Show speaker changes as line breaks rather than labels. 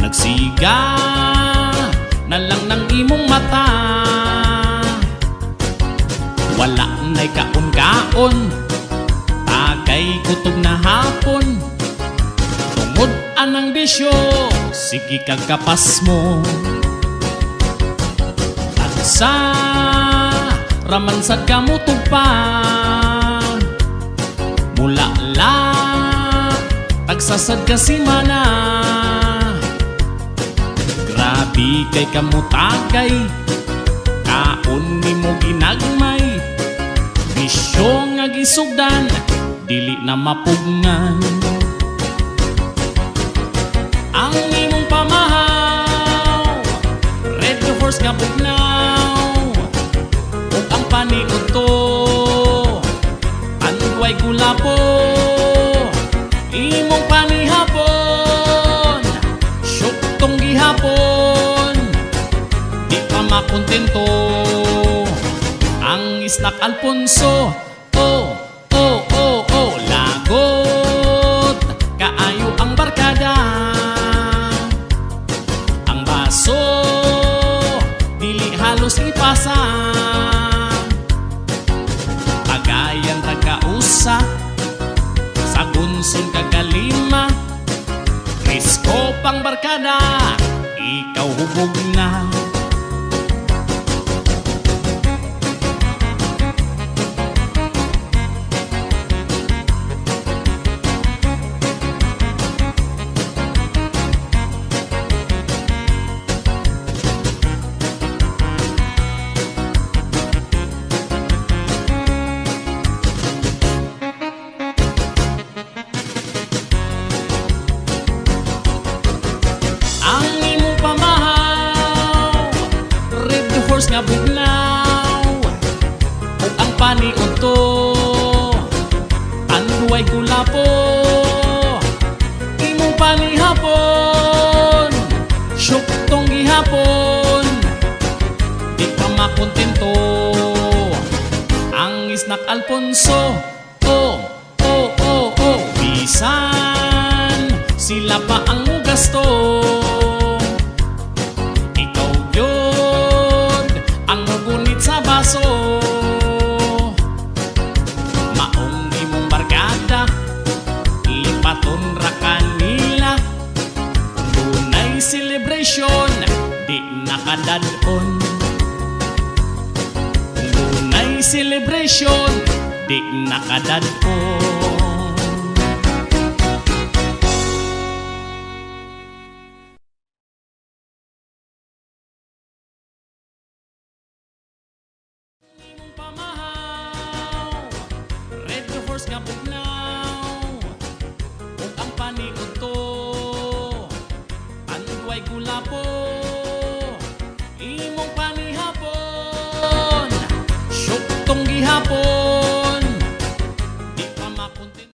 Nagsiga na lang ng imong mata, wala na'y kaon-kaon, tagay kutob na hapon. Tungod anang bisyo, sige kag kapas mo. Tagsa raman sad kamutog pa, mula la tagsasad kasimana. Grabe kay kamutagay, kaon nimo ginagmay. Bisyo nga gisugdan, dili na mapugngan. Ang imong pamahaw, red horse nga bugnaw, ug ang paniod to, tanduay gulapo. Imong panihapon, syuktong gihapon, di pa makontento ang Snack Alfonso. Oh, oh, oh, oh, lagot kaayo ang barkada. Ang baso dili halos ipasa, pagayan ragausa sa gunson kagalima. Risko pang barkada, ikaw hubog na. Nga bugnaw, ug ang paniod to, tanduay gulapo. Imong panihapon, syuktong gihapon, di pa makontento ang Snack Alfonso. Oh, oh, oh, oh, bisan sila pa ang mugasto, sa baso. Maong imong barkada, lipaton ra kanila. Dunay celebration, di nakadadon. Dunay celebration, di nakadadon. Pamahaw, red horse nga bugnaw.